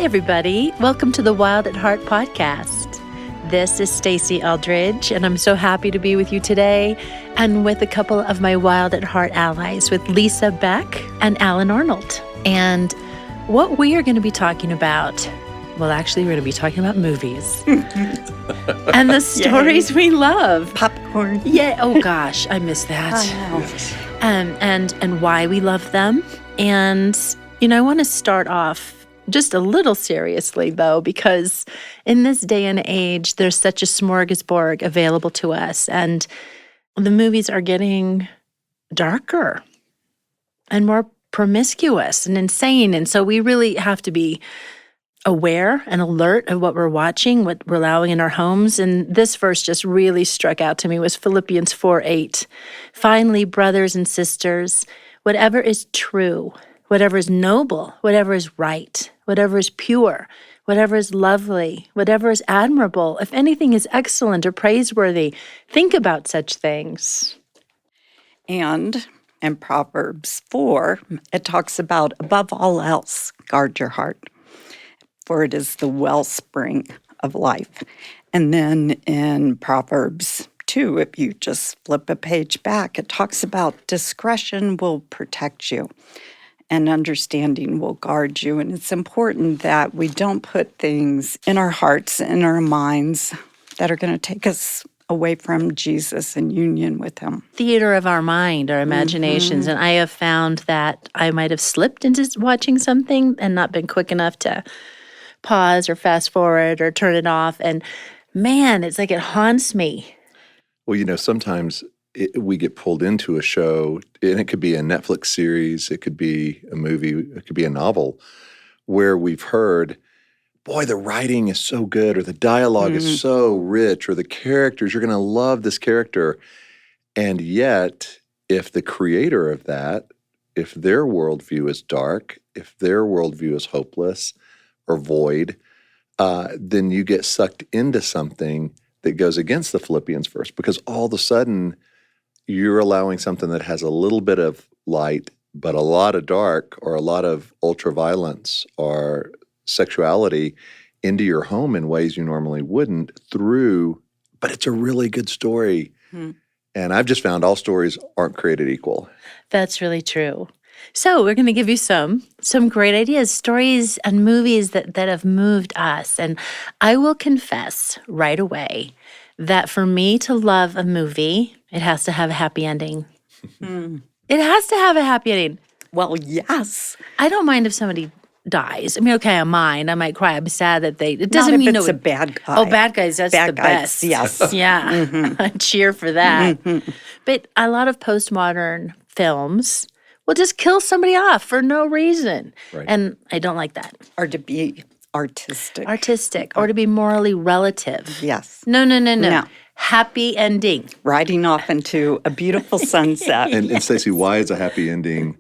everybody. Welcome to the Wild at Heart podcast. This is Stacy Eldridge, and I'm so happy to be with you today and with a couple of my Wild at Heart allies, with Lisa Beck and Alan Arnold. And what we are going to be talking about, well, actually, we're going to be talking about movies and the stories we love. Popcorn. Yeah. Oh, gosh, I miss that. I know. And why we love them. And, I want to start off just a little seriously, though, because in this day and age, there's such a smorgasbord available to us, and the movies are getting darker and more promiscuous and insane. And so we really have to be aware and alert of what we're watching, what we're allowing in our homes. And this verse just really struck out to me, was Philippians 4:8. Finally, brothers and sisters, whatever is true, whatever is noble, whatever is right, whatever is pure, whatever is lovely, whatever is admirable, if anything is excellent or praiseworthy, think about such things. And in Proverbs 4, it talks about, above all else, guard your heart, for it is the wellspring of life. And then in Proverbs 2, if you just flip a page back, it talks about discretion will protect you and understanding will guard you. And it's important that we don't put things in our hearts, in our minds, that are going to take us away from Jesus and union with him. Theater of our mind, our imaginations. And I have found that I might have slipped into watching something and not been quick enough to pause or fast forward or turn it off. And man, it's like it haunts me. Well, sometimes we get pulled into a show, and it could be a Netflix series, it could be a movie, it could be a novel, where we've heard, boy, the writing is so good, or the dialogue is so rich, or the characters, you're going to love this character. And yet, if the creator of that, if their worldview is dark, if their worldview is hopeless or void, then you get sucked into something that goes against the Philippians verse, because all of a sudden, you're allowing something that has a little bit of light, but a lot of dark, or a lot of ultraviolence or sexuality into your home in ways you normally wouldn't but it's a really good story. And I've just found all stories aren't created equal. That's really true. So we're going to give you some great ideas, stories and movies that have moved us. And I will confess right away that for me to love a movie, it has to have a happy ending. It has to have a happy ending. Well, yes. I don't mind if somebody dies. I mean, okay, I might cry. I'm sad that it doesn't Not mean if it's a bad guy. Oh, bad guys, that's bad the guys, best. yes. Yeah, I cheer for that. But a lot of postmodern films will just kill somebody off for no reason. Right. And I don't like that. Or to be artistic. Or to be morally relative. Yes. No. Happy ending. Riding off into a beautiful sunset. And Stacey, why is a happy ending?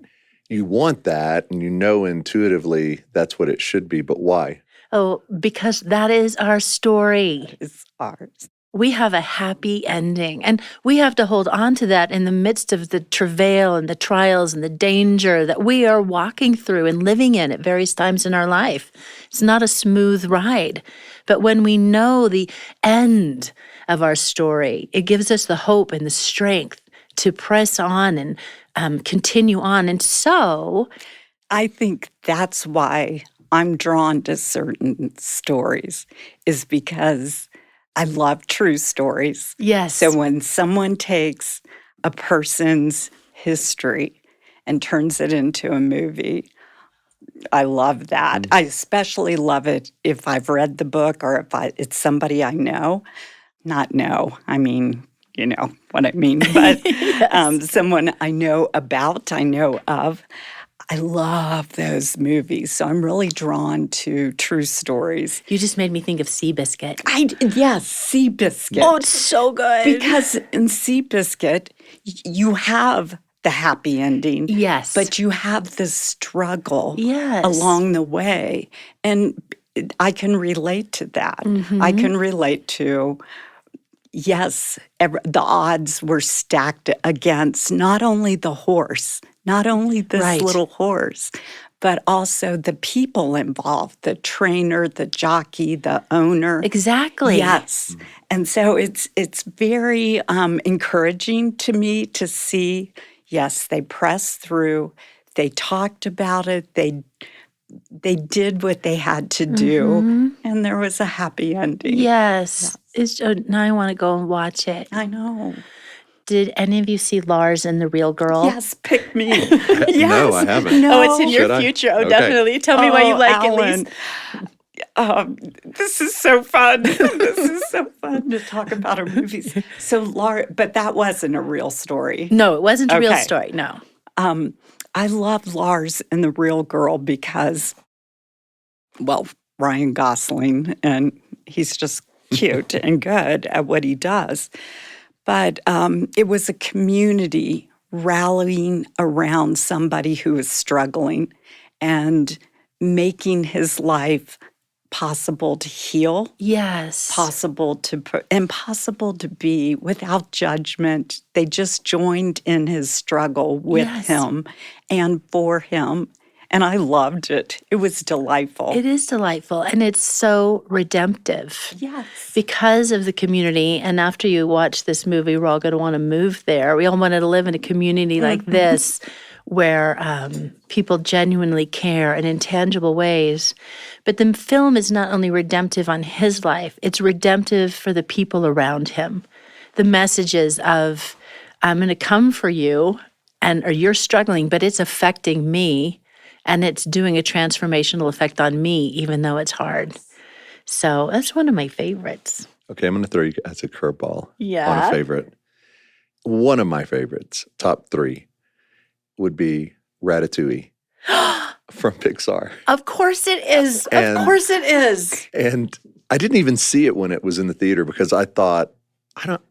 You want that, and you know intuitively that's what it should be, but why? Oh, because that is our story. It's ours. We have a happy ending, and we have to hold on to that in the midst of the travail and the trials and the danger that we are walking through and living in at various times in our life. It's not a smooth ride, but when we know the end of our story, it gives us the hope and the strength to press on and continue on. And so I think that's why I'm drawn to certain stories, is because I love true stories. yes. So when someone takes a person's history and turns it into a movie, I love that. I especially love it if I've read the book, or if it's somebody I know. Not know, I mean, you know what I mean, but someone I know about, I know of. I love those movies, so I'm really drawn to true stories. You just made me think of Seabiscuit. Yes, Seabiscuit. Oh, it's so good. Because in Seabiscuit, you have the happy ending. Yes. But you have the struggle Yes. along the way. And I can relate to that. I can relate to, yes, the odds were stacked against not only the horse, not only this Right. little horse, but also the people involved, the trainer, the jockey, the owner. Exactly. Yes. And so it's very encouraging to me to see, yes, they pressed through, they talked about it, they did what they had to do, and there was a happy ending. Yes. Now I want to go and watch it. I know. Did any of you see Lars and the Real Girl? Yes, pick me. No, Yes. I haven't. No. Oh, it's in your Should I? future. Oh, Okay. definitely. Tell me why you like it, Alan. Lise. This is so fun. This is so fun to talk about our movies. So, but that wasn't a real story. No, it wasn't a real Okay. story. No. I love Lars and the Real Girl because, well, Ryan Gosling, and he's just cute and good at what he does. But it was a community rallying around somebody who was struggling and making his life possible to heal, Yes. impossible to be without judgment. They just joined in his struggle with Yes. him and for him. And I loved it. It was delightful. It is delightful, and it's so redemptive. Yes. Because of the community, and after you watch this movie, we're all going to want to move there. We all want to live in a community like this where people genuinely care in intangible ways. But the film is not only redemptive on his life, it's redemptive for the people around him. The messages of, I'm going to come for you, or you're struggling, but it's affecting me, and it's doing a transformational effect on me, even though it's hard. So that's one of my favorites. Okay, I'm going to throw you as a curveball on Yeah. a favorite. One of my favorites, top 3, would be Ratatouille from Pixar. Of course it is. And- Of course it is. And I didn't even see it when it was in the theater because I thought,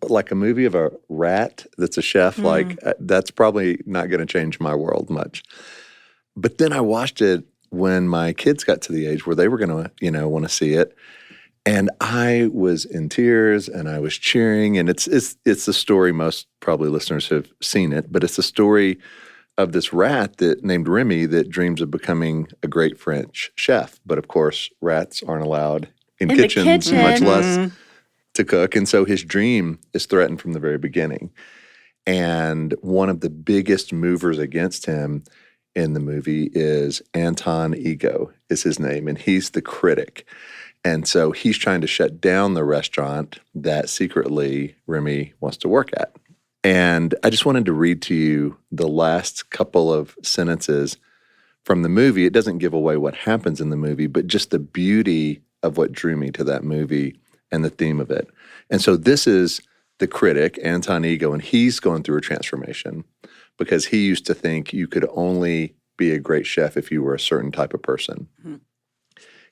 like a movie of a rat that's a chef, like that's probably not going to change my world much. But then I watched it when my kids got to the age where they were going to, want to see it. And I was in tears and I was cheering. And it's the story, most probably listeners have seen it, but it's the story of this rat named Remy that dreams of becoming a great French chef. But of course, rats aren't allowed in In the kitchens, kitchen. much less to cook. And so his dream is threatened from the very beginning. And one of the biggest movers against him in the movie is Anton Ego is his name, and he's the critic. And so he's trying to shut down the restaurant that secretly Remy wants to work at. And I just wanted to read to you the last couple of sentences from the movie. It doesn't give away what happens in the movie, but just the beauty of what drew me to that movie and the theme of it. And so this is the critic, Anton Ego, and he's going through a transformation because he used to think you could only be a great chef if you were a certain type of person.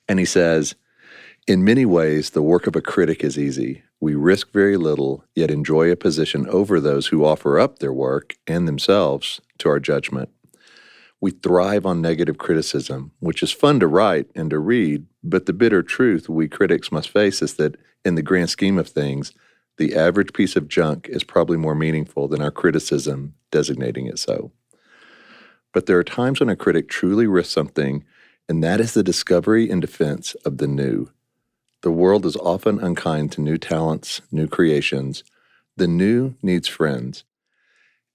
And he says, in many ways, the work of a critic is easy. We risk very little, yet enjoy a position over those who offer up their work and themselves to our judgment. We thrive on negative criticism, which is fun to write and to read, but the bitter truth we critics must face is that in the grand scheme of things, the average piece of junk is probably more meaningful than our criticism designating it so. But there are times when a critic truly risks something, and that is the discovery and defense of the new. The world is often unkind to new talents, new creations. The new needs friends.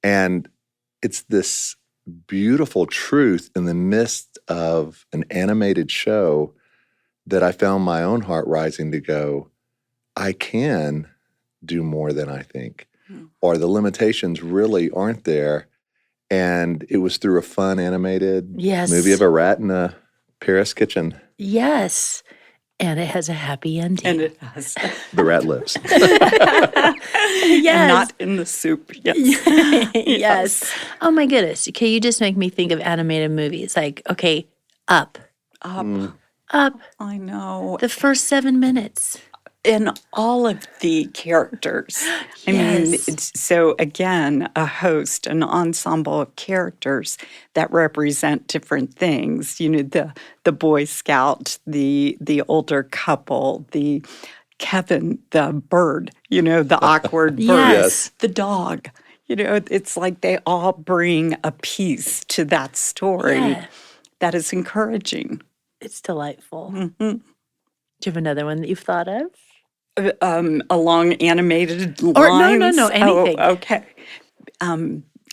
And it's this beautiful truth in the midst of an animated show that I found my own heart rising to go, I can do more than I think, or the limitations really aren't there. And it was through a fun animated movie of a rat in a Paris kitchen. Yes. And it has a happy ending. And it does. The rat lives. Yes. Not in the soup. Yes. Yes. Oh my goodness. Okay, you just make me think of animated movies. Like, okay, Up. Up. I know. The first 7 minutes. In all of the characters. I mean, Yes. so again, a host, an ensemble of characters that represent different things. The Boy Scout, the older couple, the Kevin, the bird, the awkward bird, Yes. the dog. It's like they all bring a piece to that story. Yeah. that is encouraging. It's delightful. Mhm. Do you have another one that you've thought of? Along animated lines? Or no, anything. Oh, okay.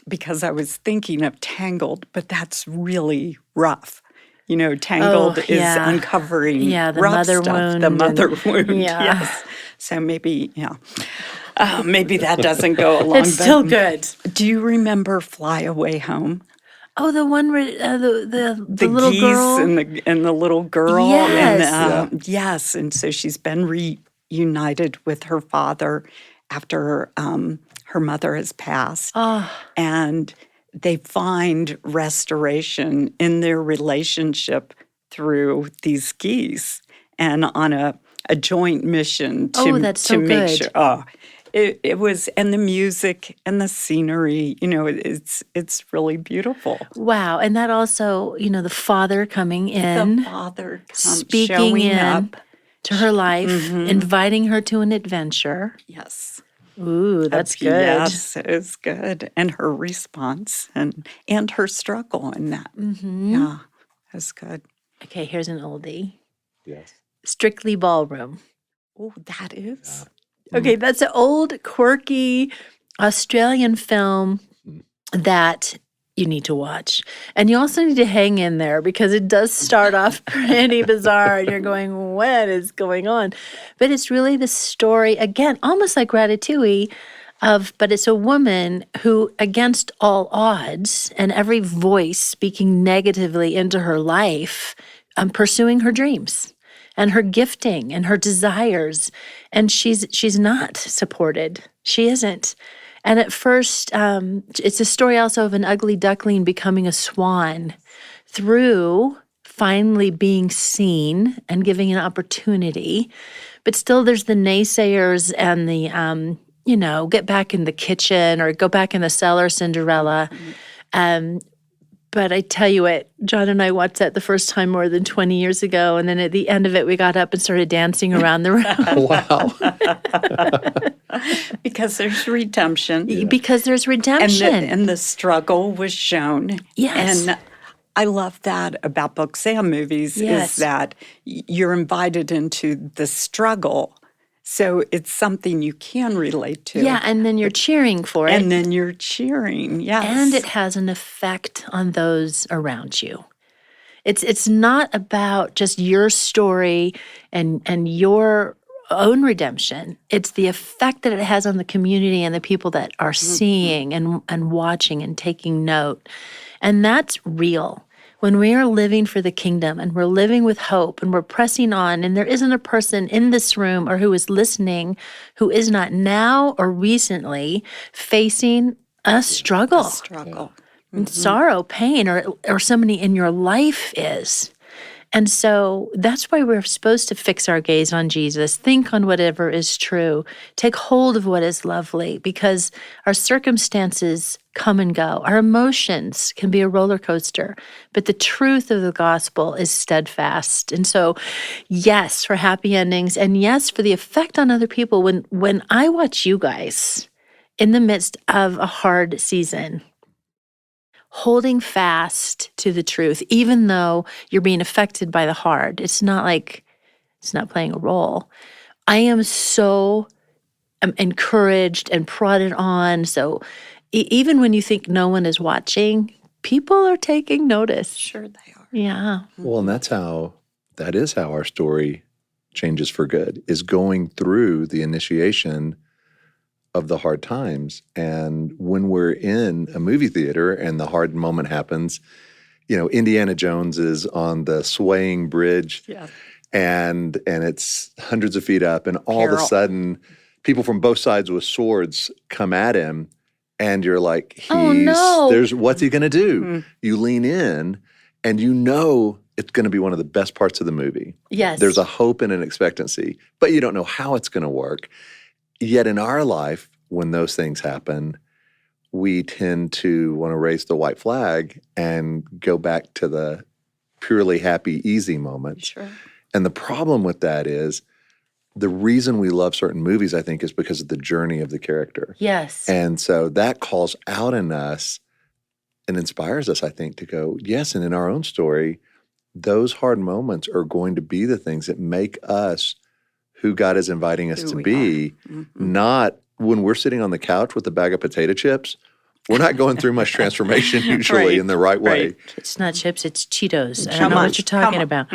Because I was thinking of Tangled, but that's really rough. Tangled is yeah. uncovering Yeah, the rough mother stuff, wound the mother and- wound. yeah. Yes. So maybe, maybe that doesn't go along. It's still good. Do you remember Fly Away Home? Oh, the one where the The little geese girl. and the little girl. Yes. And, yes. And so she's been reunited with her father after her mother has passed. Oh, And they find restoration in their relationship through these geese and on a joint mission to, that's so make good. sure. It was, and the music and the scenery, it's really beautiful. wow. And that also, the father coming in, The father speaking showing in up. to her life, inviting her to an adventure. Yes. Ooh, that's good. Yes, it's good. And her response and her struggle in that. Mm-hmm. Yeah, that's good. Okay, here's an oldie. Yes. Strictly Ballroom. Oh, that is. Okay, that's an old, quirky Australian film that you need to watch. And you also need to hang in there because it does start off pretty bizarre and you're going, what is going on? But it's really the story, again, almost like Ratatouille, but it's a woman who, against all odds and every voice speaking negatively into her life, pursuing her dreams and her gifting and her desires. And she's not supported. She isn't. And at first, it's a story also of an ugly duckling becoming a swan through finally being seen and giving an opportunity. But still, there's the naysayers and the, get back in the kitchen or go back in the cellar, Cinderella. But I tell you what, John and I watched that the first time more than 20 years ago. And then at the end of it, we got up and started dancing around the room. Wow. Because there's redemption. Because there's redemption. And the struggle was shown. Yes. And I love that about books and movies Yes. is that you're invited into the struggle. So it's something you can relate to. Yeah, and then you're cheering for it. And then you're cheering, yes. And it has an effect on those around you. It's not about just your story and your own redemption. It's the effect that it has on the community and the people that are seeing and watching and taking note. And that's real. When we are living for the kingdom and we're living with hope and we're pressing on, and there isn't a person in this room or who is listening who is not now or recently facing a struggle. And sorrow, pain, or somebody in your life is. And so that's why we're supposed to fix our gaze on Jesus, think on whatever is true, take hold of what is lovely, because our circumstances come and go. Our emotions can be a roller coaster, but the truth of the gospel is steadfast. And so, yes, for happy endings, and yes, for the effect on other people. When I watch you guys in the midst of a hard season, holding fast to the truth, even though you're being affected by the hard. It's not like it's not playing a role. I am so encouraged and prodded on. So even when you think no one is watching, people are taking notice. Sure they are. Yeah. Well, and that is how our story changes for good, is going through the initiation of the hard times. And when we're in a movie theater and the hard moment happens, Indiana Jones is on the swaying bridge, and it's hundreds of feet up, and all of a sudden people from both sides with swords come at him, and you're like, what's he gonna do? You lean in and it's gonna be one of the best parts of the movie. Yes. There's a hope and an expectancy, but you don't know how it's gonna work. Yet in our life, when those things happen, we tend to want to raise the white flag and go back to the purely happy, easy moments. Sure. And the problem with that is the reason we love certain movies, I think, is because of the journey of the character. Yes. And so that calls out in us and inspires us, I think, to go, yes, and in our own story, those hard moments are going to be the things that make us who God is inviting us Who to we be, not when we're sitting on the couch with a bag of potato chips. We're not going through much transformation usually Right, in the right way. right. It's not chips, it's Cheetos. I don't Come know on, what you're talking come about.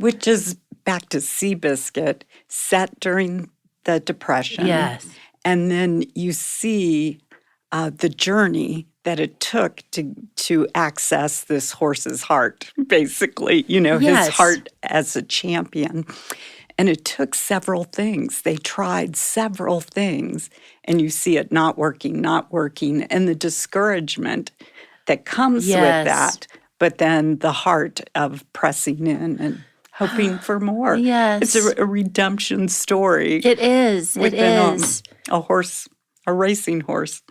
Which is back to Seabiscuit, set during the Depression. Yes. And then you see the journey that it took to access this horse's heart, basically, his Yes. heart as a champion. And it took several things. They tried several things, and you see it not working, and the discouragement that comes with Yes. that, but then the heart of pressing in and hoping for more. Yes. It's a redemption story. It is. It within, is. A horse, a racing horse.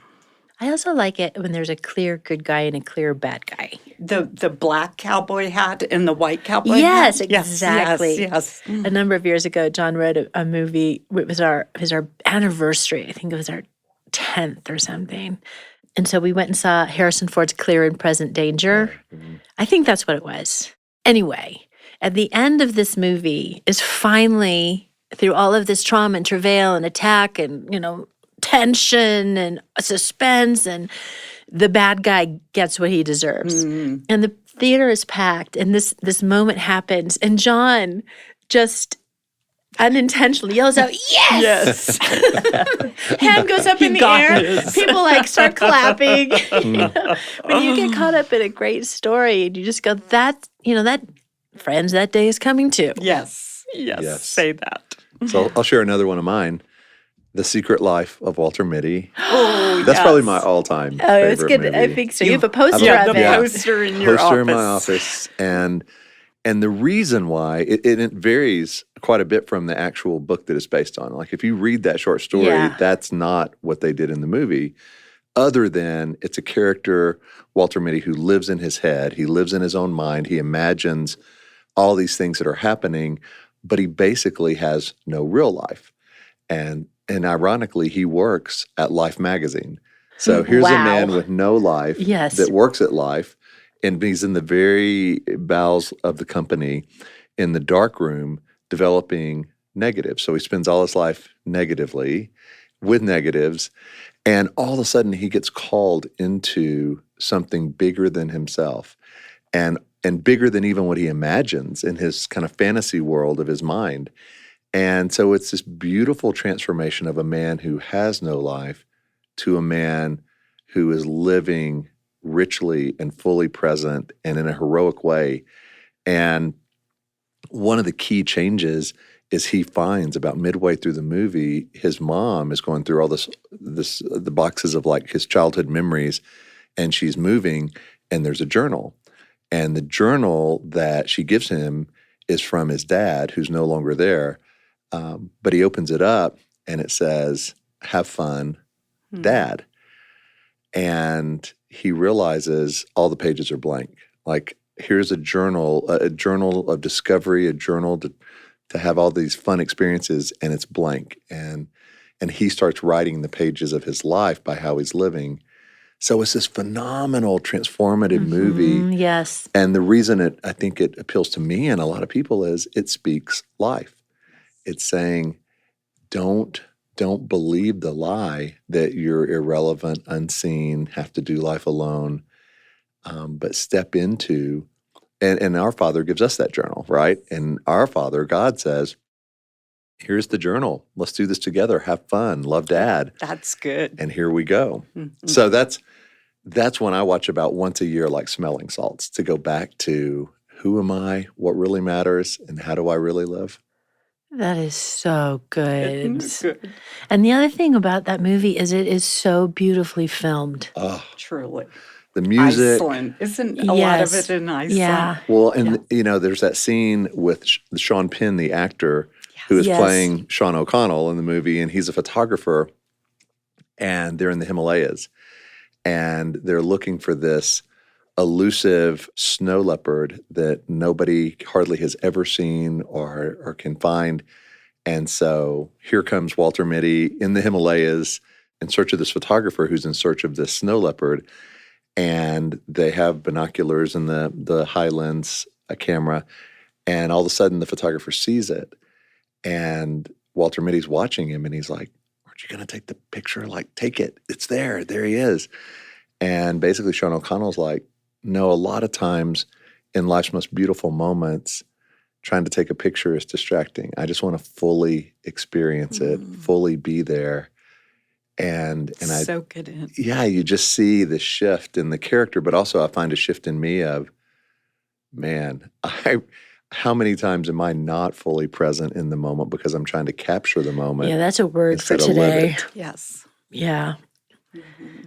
I also like it when there's a clear good guy and a clear bad guy. The black cowboy hat and the white cowboy Yes, hat. exactly. Yes. A number of years ago, John wrote a movie. It was our anniversary. I think it was our 10th or something. And so we went and saw Harrison Ford's Clear and Present Danger. I think that's what it was. Anyway, at the end of this movie is finally, through all of this trauma and travail and attack and, tension and suspense, and the bad guy gets what he deserves. And the theater is packed, and this moment happens, and John just unintentionally yells out, "Yes!" Hand goes up in the air. this. People start clapping. When you get caught up in a great story, and you just go, that friends, that day is coming too. Yes. Say that. So I'll share another one of mine. The Secret Life of Walter Mitty. Oh, That's probably my all-time favorite it's good. movie. I think so. You have a poster Yeah, of the it. poster in your Poster office. in my office. And the reason why, it varies quite a bit from the actual book that it's based on. Like if you read that short story, Yeah. that's not what they did in the movie, other than it's a character, Walter Mitty, who lives in his head. He lives in his own mind. He imagines all these things that are happening, but he basically has no real life. And ironically, he works at Life magazine. So here's a Wow. man with no life Yes. that works at Life, and he's in the very bowels of the company in the dark room developing negatives. So he spends all his life negatively with negatives, and all of a sudden he gets called into something bigger than himself and bigger than even what he imagines in his kind of fantasy world of his mind. And so it's this beautiful transformation of a man who has no life to a man who is living richly and fully present and in a heroic way. And one of the key changes is he finds about midway through the movie, his mom is going through all the boxes of his childhood memories, and she's moving, and there's a journal. And the journal that she gives him is from his dad, who's no longer there. But he opens it up and it says, "Have fun, Dad." And he realizes all the pages are blank. Like, here's a journal of discovery, a journal to have all these fun experiences, and it's blank. And he starts writing the pages of his life by how he's living. So it's this phenomenal, transformative movie. Yes. And the reason I think it appeals to me and a lot of people is it speaks life. It's saying, don't believe the lie that you're irrelevant, unseen, have to do life alone, but step into, and our Father gives us that journal, right? And our Father, God, says, here's the journal. Let's do this together. Have fun. Love Dad. That's good. And here we go. So that's when I watch about once a year, like smelling salts, to go back to who am I, what really matters, and how do I really live? That is so good. Good. And the other thing about that movie is it is so beautifully filmed. Oh, Truly. the music. Iceland. Isn't a lot of Yes. it in Iceland? Yeah. Well, and there's that scene with Sean Penn, the actor, who is Yes. playing Sean O'Connell in the movie, and he's a photographer, and they're in the Himalayas, and they're looking for this elusive snow leopard that nobody hardly has ever seen or can find. And so here comes Walter Mitty in the Himalayas in search of this photographer who's in search of this snow leopard. and they have binoculars and the high lens camera, and all of a sudden the photographer sees it, and Walter Mitty's watching him, and he's like, "Aren't you going to take the picture? Like, take it. It's there. There he is." And basically Sean O'Connell's like, "No, a lot of times in life's most beautiful moments, trying to take a picture is distracting. I just want to fully experience it, fully be there." And I Soak it in. yeah, you just see the shift in the character, but also I find a shift in me of, man, how many times am I not fully present in the moment because I'm trying to capture the moment? Yeah, that's a word for instead of live today. it. Yes. Yeah.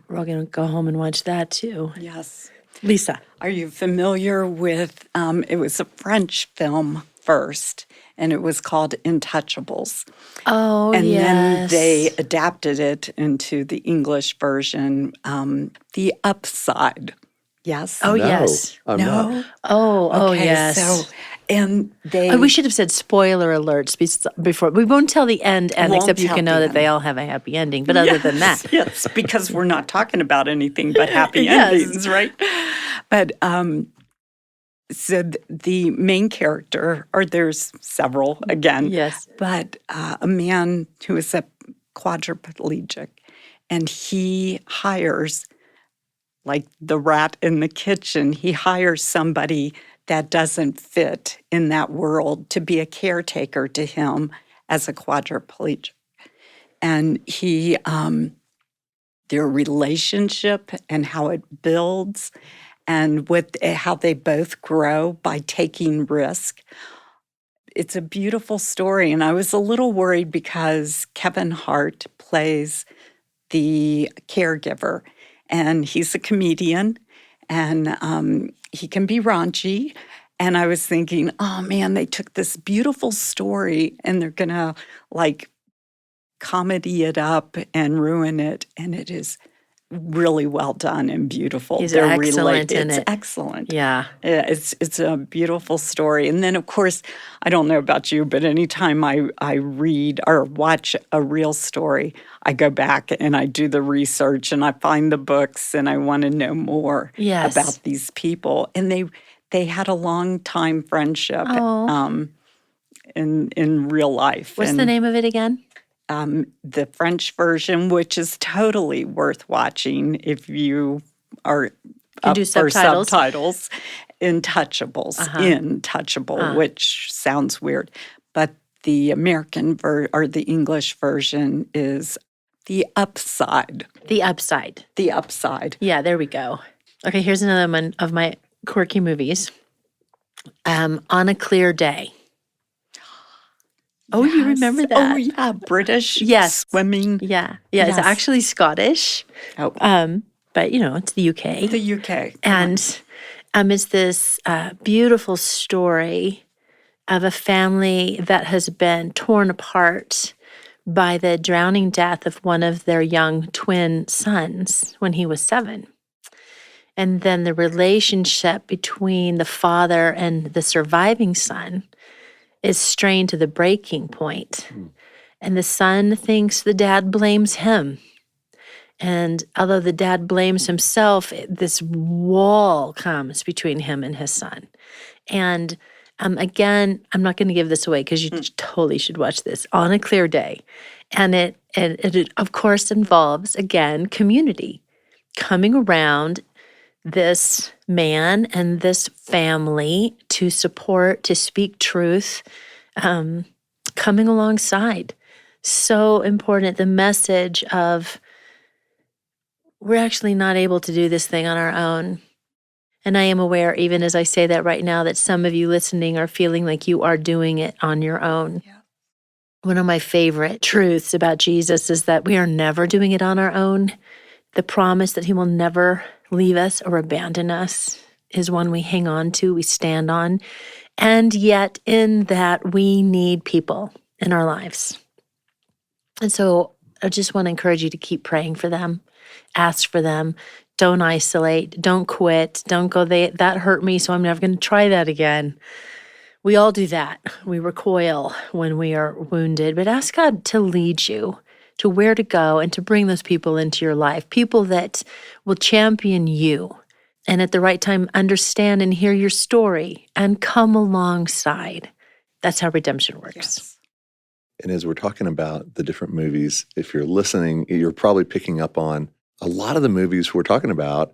We're all going to go home and watch that too. Yes. Lisa. Are you familiar with, it was a French film first, and it was called Intouchables. Oh, And then yes. they adapted it into the English version, The Upside. Yes? Oh, No, yes. I'm No? not. Oh, Okay, yes. So, and they... Oh, we should have said spoiler alerts before. We won't tell the end, Won't except you tell can know the that they end. all have a happy ending. But other than that, Yes, because we're not talking about anything but happy Yes. endings, right? But so the main character, or there's several again, yes. but a man who is a quadriplegic, and he hires, like the rat in the kitchen, he hires somebody that doesn't fit in that world to be a caretaker to him as a quadriplegic. And their relationship and how it builds and how they both grow by taking risk. It's a beautiful story. And I was a little worried because Kevin Hart plays the caregiver, and he's a comedian, and he can be raunchy. And I was thinking, oh man, they took this beautiful story and they're going to like comedy it up and ruin it. And it is really well done and beautiful. He's excellent in it's it. excellent. Yeah. Yeah, it's a beautiful story. And then, of course, I don't know about you, but anytime I read or watch a real story, I go back and I do the research and I find the books and I want to know more Yes. about these people. And they had a long time friendship in real life. What's the name of it again? The French version, which is totally worth watching if you are up do for subtitles. subtitles. Intouchable, which sounds weird, but the American or the English version is The Upside. The Upside. The Upside. Yeah, there we go. Okay, here's another one of my quirky movies. On a Clear Day. Oh, you remember that? Oh, yeah, British Yes. swimming. Yeah. Yes. It's actually Scottish. Oh, But, it's the UK. the UK. And it's this beautiful story of a family that has been torn apart by the drowning death of one of their young twin sons when he was 7. And then the relationship between the father and the surviving son is strained to the breaking point. And the son thinks the dad blames him. And although the dad blames himself, this wall comes between him and his son. And again, I'm not going to give this away because you totally should watch this, On a Clear Day. And it, of course, involves, again, community coming around this man and this family to support, to speak truth, coming alongside. So important. The message of we're actually not able to do this thing on our own. And I am aware, even as I say that right now, that some of you listening are feeling like you are doing it on your own. Yeah. One of my favorite truths about Jesus is that we are never doing it on our own. The promise that he will never leave us or abandon us is one we hang on to, we stand on. And yet in that, we need people in our lives. And so I just want to encourage you to keep praying for them, ask for them. Don't isolate, don't quit, don't go, that hurt me, so I'm never going to try that again. We all do that. We recoil when we are wounded, but ask God to lead you to where to go and to bring those people into your life, people that will champion you and at the right time understand and hear your story and come alongside. That's how redemption works. Yes. And as we're talking about the different movies, if you're listening, you're probably picking up on a lot of the movies we're talking about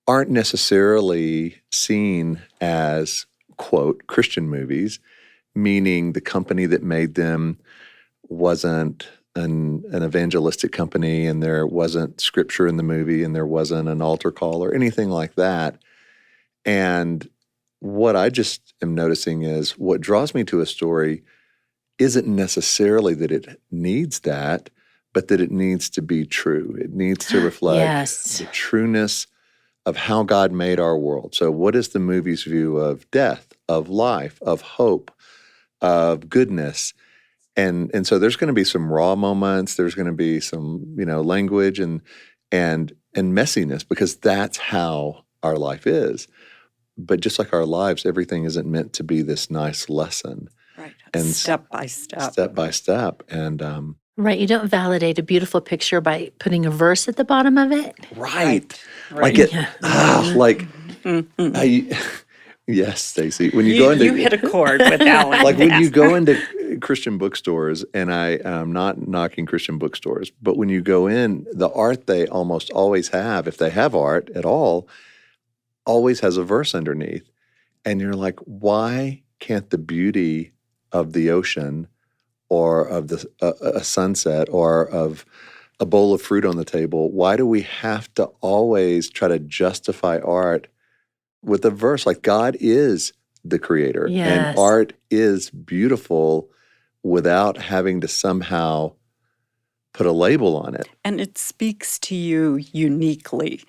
aren't necessarily seen as, quote, Christian movies, meaning the company that made them wasn't an evangelistic company, and there wasn't scripture in the movie, and there wasn't an altar call or anything like that. And what I just am noticing is what draws me to a story isn't necessarily that it needs that, but that it needs to be true. It needs to reflect Yes. the trueness of how God made our world. So what is the movie's view of death, of life, of hope, of goodness? And so there's going to be some raw moments. There's going to be some, language and messiness, because that's how our life is. But just like our lives, everything isn't meant to be this nice lesson. Right. And Step by step. Step by step. And Right. You don't validate a beautiful picture by putting a verse at the bottom of it. right. Right. Like yes, Stacy. When you go into You hit a chord with that one. like when you go into Christian bookstores, and I am not knocking Christian bookstores, but when you go in, the art they almost always have, if they have art at all, always has a verse underneath. And you're like, why can't the beauty of the ocean or of a sunset or of a bowl of fruit on the table, why do we have to always try to justify art with a verse? Like, God is the creator, Yes. and art is beautiful without having to somehow put a label on it. And it speaks to you uniquely.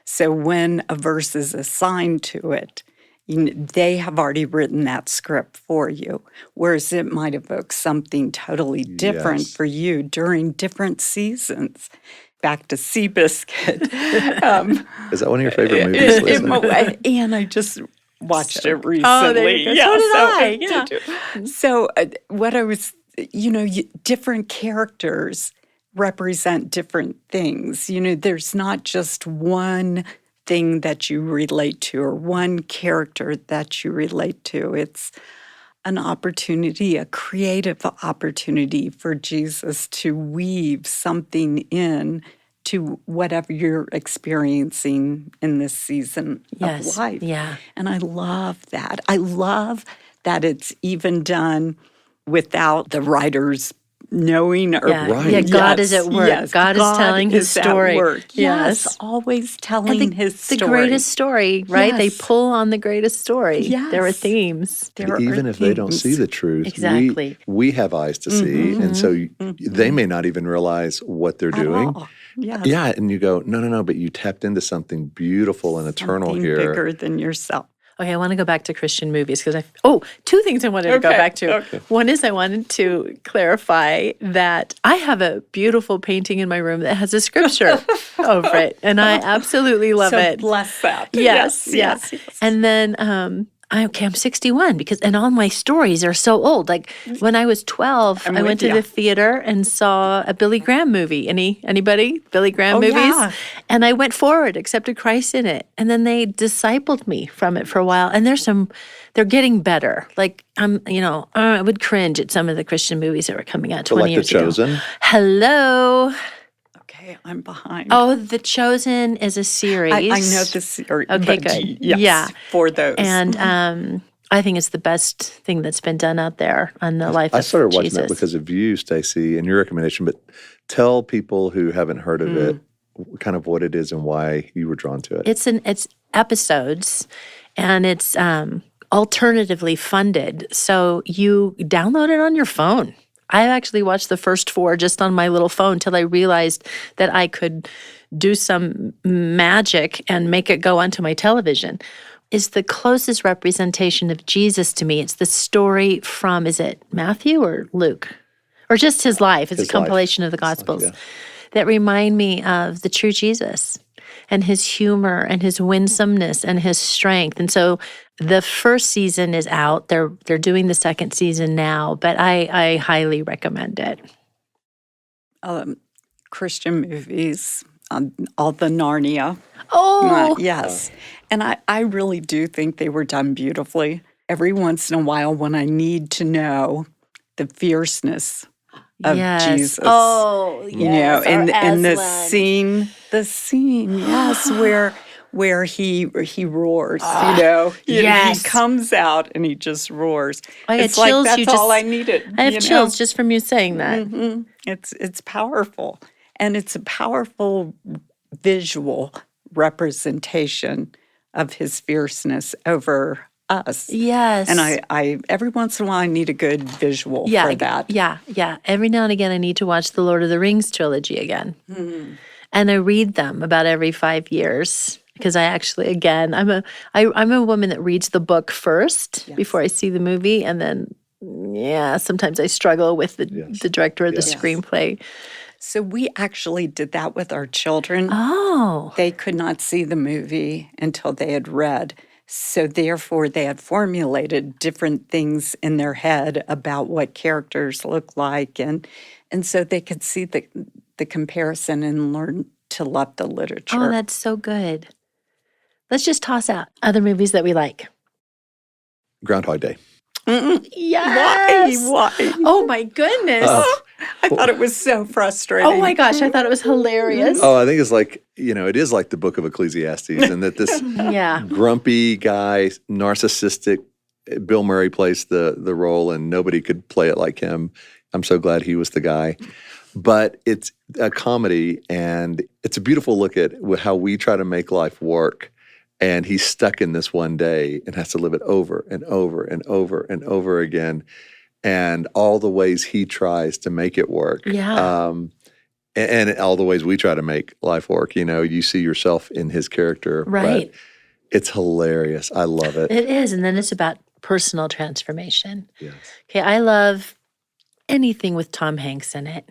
So when a verse is assigned to it, they have already written that script for you, whereas it might evoke something totally different Yes. for you during different seasons. Back to Seabiscuit. Is that one of your favorite movies, Lisa? And I just watched it recently. Oh, there you go. So did I. Yeah. So what I was, different characters represent different things. There's not just one thing that you relate to or one character that you relate to. It's an opportunity, a creative opportunity for Jesus to weave something in to whatever you're experiencing in this season of life. Yeah. And I love that. I love that it's even done without the writers knowing or Right. Yeah, God is at work. Yes, God is telling his at story. work. Yes. Yes, always telling his story. The greatest story, right? They Yes. pull on the greatest story. Yes. There are themes. There are Even if they don't things. see the truth, Exactly. we have eyes to see. And so they may not even realize what they're At doing. all. Yes. Yeah, and you go, no, but you tapped into something beautiful and eternal Something here. bigger than yourself. Okay, I want to go back to Christian movies because two things I wanted to go Okay, back to. okay. One is I wanted to clarify that I have a beautiful painting in my room that has a scripture over it, and I absolutely love So it. bless that. Yes. yes. And then I'm 61 and all my stories are so old. Like when I was 12, I'm I went with to ya. the theater and saw a Billy Graham movie. Anybody? Billy Graham Oh, movies? yeah. And I went forward, accepted Christ in it. And then they discipled me from it for a while. And they're getting better. Like I would cringe at some of the Christian movies that were coming out So 20 like The years ago. Chosen? Hello. Okay, I'm behind. Oh, The Chosen is a series. I know this. Okay, good. Yes, Yeah. for those. And I think it's the best thing that's been done out there on the life I of started watching Jesus. that because of you, Stacy, and your recommendation. But tell people who haven't heard of it kind of what it is and why you were drawn to it. It's episodes, and it's alternatively funded. So you download it on your phone. I actually watched the first 4 just on my little phone till I realized that I could do some magic and make it go onto my television. Is the closest representation of Jesus to me. It's the story from, is it Matthew or Luke? Or just his life. It's His a compilation life. of the Gospels yeah. that remind me of the true Jesus and his humor and his winsomeness and his strength. And so the first season is out. They're doing the second season now, but I highly recommend it. Christian movies, all the Narnia. Oh, Yes. And I really do think they were done beautifully. Every once in a while, when I need to know the fierceness of yes. Jesus, Oh, yes. Our in the Aslan. scene, yes, where he roars, he yes. comes out and he just roars. I got It's like chills. that's all I needed. I have chills just from you saying that. Mhm. It's powerful, and it's a powerful visual representation of his fierceness over us. Yes. And I every once in a while I need a good visual for that. Yeah. Every now and again, I need to watch the Lord of the Rings trilogy again. And I read them about every 5 years because I actually, again, I'm a woman that reads the book first before I see the movie. And then, sometimes I struggle with the director of the screenplay. So we actually did that with our children. Oh. They could not see the movie until they had read. So therefore, they had formulated different things in their head about what characters look like. And so they could see the comparison and learn to love the literature. Oh, that's so good. Let's just toss out other movies that we like. Groundhog Day. Yes. Why? Oh, my goodness. I thought it was so frustrating. Oh, my gosh. I thought it was hilarious. Oh, I think it's like, it is like the book of Ecclesiastes, and that this grumpy guy, narcissistic, Bill Murray plays the role, and nobody could play it like him. I'm so glad he was the guy. But it's a comedy, and it's a beautiful look at how we try to make life work. And he's stuck in this one day and has to live it over and over and over and over again. And all the ways he tries to make it work. Yeah. And all the ways we try to make life work. You see yourself in his character. Right. But it's hilarious. I love it. It is. And then it's about personal transformation. Yes. Okay, I love anything with Tom Hanks in it.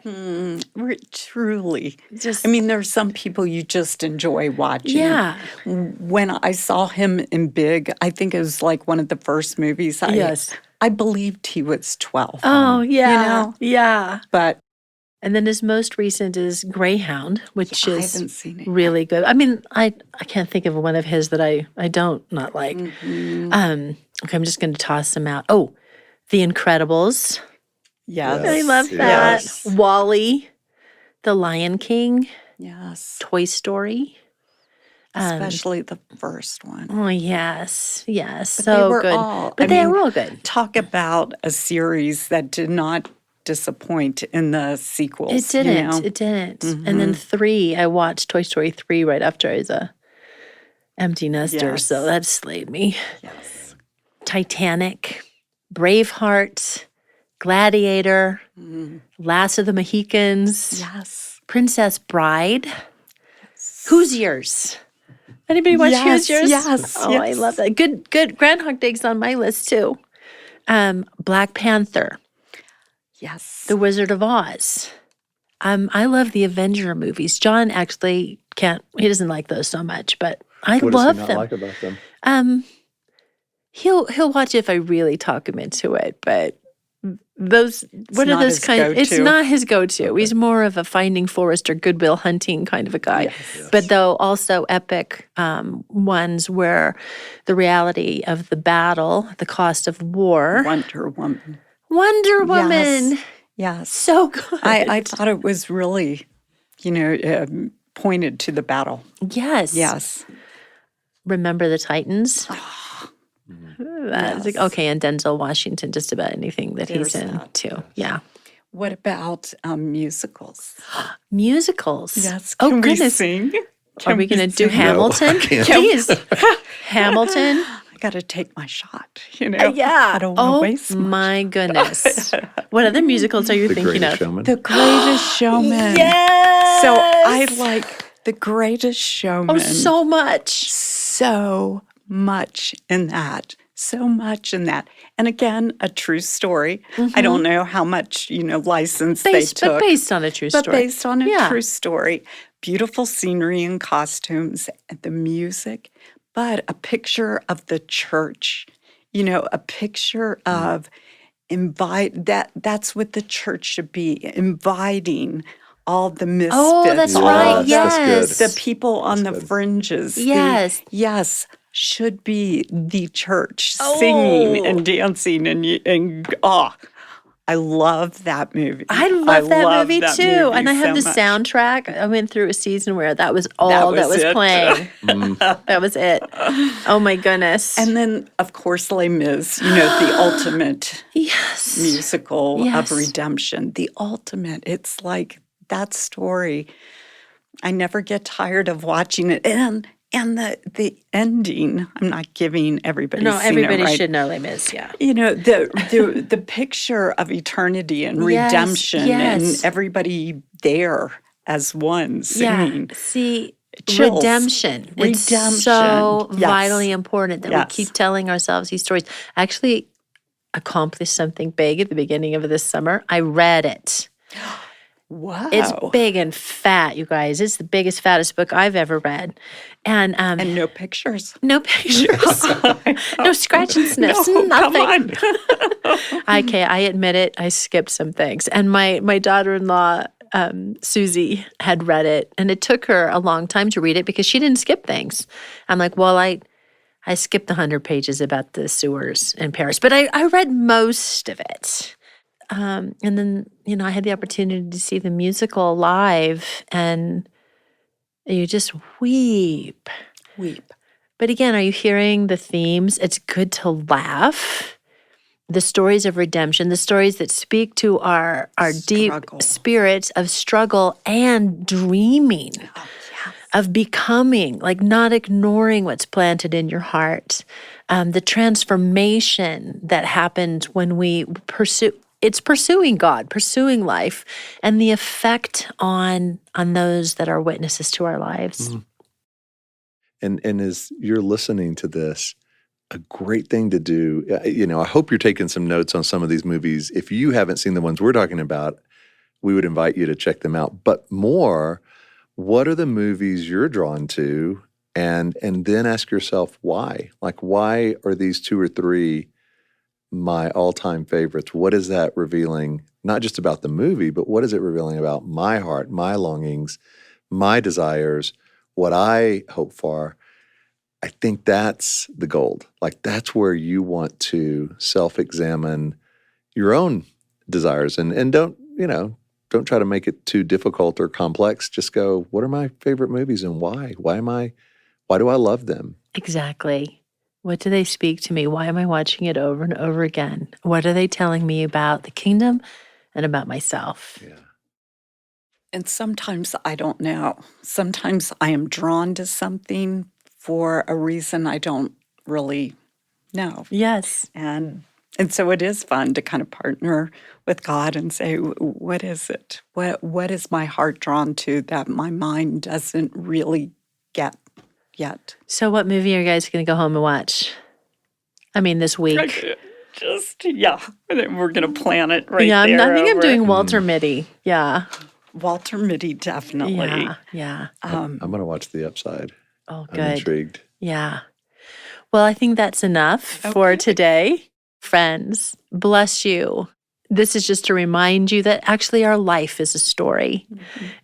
Truly. Just, there are some people you just enjoy watching. Yeah. When I saw him in Big, I think it was like one of the first movies I believed he was 12. Oh, yeah. Yeah. But and then his most recent is Greyhound, which I is haven't seen it really good. I can't think of one of his that I don't not like. Okay, I'm just going to toss them out. Oh, The Incredibles. Yes. I love that. Yes. WALL-E, The Lion King, Yes. Toy Story. Especially the first one. Oh, yes. But So they were good. all, But they were all good. Talk about a series that did not disappoint in the sequels. It didn't. It didn't. And then 3, I watched Toy Story 3 right after I was a empty nester, so that slayed me. Yes. Titanic, Braveheart, Gladiator, Last of the Mohicans, Yes. Princess Bride. Hoosiers. Anybody watch Hoosiers? Yes. Oh, I love that. Good. Groundhog Day's on my list too. Black Panther, Yes. The Wizard of Oz. I love the Avenger movies. John actually he doesn't like those so much, but I What love does he not them. like about them? He'll watch it if I really talk him into it, but those what are not those his kind? It's go-to. not his go-to. He's more of a Finding Forrest or Good Will Hunting kind of a guy. Yes. But though also epic ones where the reality of the battle, the cost of war. Wonder Woman. Wonder Woman. Yes. So good. I thought it was really, pointed to the battle. Yes. Yes. Remember the Titans? That's Yes. okay, and Denzel Washington, just about anything that There's he's in that. too. Yeah. What about musicals? Musicals. Yes. Oh, Can we goodness. sing? Are we going to do sing? Hamilton? I can't. Please. Hamilton. I got to take my shot, Yeah. I don't want to Oh, waste much. my goodness. What other musicals are you The thinking Greatest of? Showman. The Greatest Showman. Yes. So I like The Greatest Showman. Oh, so much. So much in that. So much in that. And again, a true story. I don't know how much, license they took. But based on a true But story. based on a Yeah. true story. Beautiful scenery and costumes and the music, but a picture of the church, a picture of that's what the church should be, inviting all the misfits. Oh, that's all right. of Yes. the people on That's the good. fringes. Yes. Yes, should be the church Oh. singing and dancing and I love that movie. I love that movie that too. movie and I have so the much. soundtrack. I went through a season where that was all that was it. playing. That was it. Oh my goodness. And then, of course, Les Mis, the ultimate yes. musical Yes. of redemption. The ultimate. It's like that story. I never get tired of watching it. And the ending, I'm not giving everybody No, seen everybody it, right? should know Les Mis, yeah. The picture of eternity and redemption yes. and everybody there as one singing. Yeah. See, Chills. redemption. It's Redemption. so Yes. vitally important that we Yes. keep telling ourselves these stories. I actually accomplished something big at the beginning of this summer. I read it. Wow. It's big and fat, you guys. It's the biggest, fattest book I've ever read. And no pictures. no pictures. No scratch and sniffs. No, nothing. come on. Okay, I admit it. I skipped some things. And my daughter-in-law, Susie, had read it. And it took her a long time to read it because she didn't skip things. I'm like, well, I skipped 100 pages about the sewers in Paris. But I read most of it. And then, I had the opportunity to see the musical live, and you just weep. Weep. But again, are you hearing the themes? It's good to laugh. The stories of redemption, the stories that speak to our deep Struggle. spirits of struggle and dreaming, of becoming, like not ignoring what's planted in your heart. The transformation that happens when we pursue. It's pursuing God, pursuing life, and the effect on those that are witnesses to our lives. And as you're listening to this, a great thing to do, I hope you're taking some notes on some of these movies. If you haven't seen the ones we're talking about, we would invite you to check them out. But more, what are the movies you're drawn to? And then ask yourself why. Like, why are these 2 or 3 my all-time favorites? What is that revealing, not just about the movie, but what is it revealing about my heart, my longings, my desires, what I hope for? I think that's the gold. Like, that's where you want to self-examine your own desires and don't try to make it too difficult or complex. Just go, what are my favorite movies and why? Why do I love them? Exactly. What do they speak to me? Why am I watching it over and over again? What are they telling me about the kingdom and about myself? Yeah. And sometimes I don't know. Sometimes I am drawn to something for a reason I don't really know. Yes. And so it is fun to kind of partner with God and say, what is it? What is my heart drawn to that my mind doesn't really get yet? So what movie are you guys going to go home and watch? I mean, this week. And then we're going to plan it right Yeah, there. I think I'm over- doing Walter Mitty. Yeah. Walter Mitty, definitely. Yeah. I'm going to watch The Upside. Oh, I'm good. intrigued. Yeah. Well, I think that's enough for today. Friends, bless you. This is just to remind you that actually our life is a story,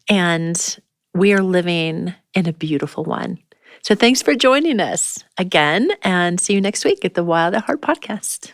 and we are living in a beautiful one. So thanks for joining us again, and see you next week at the Wild at Heart podcast.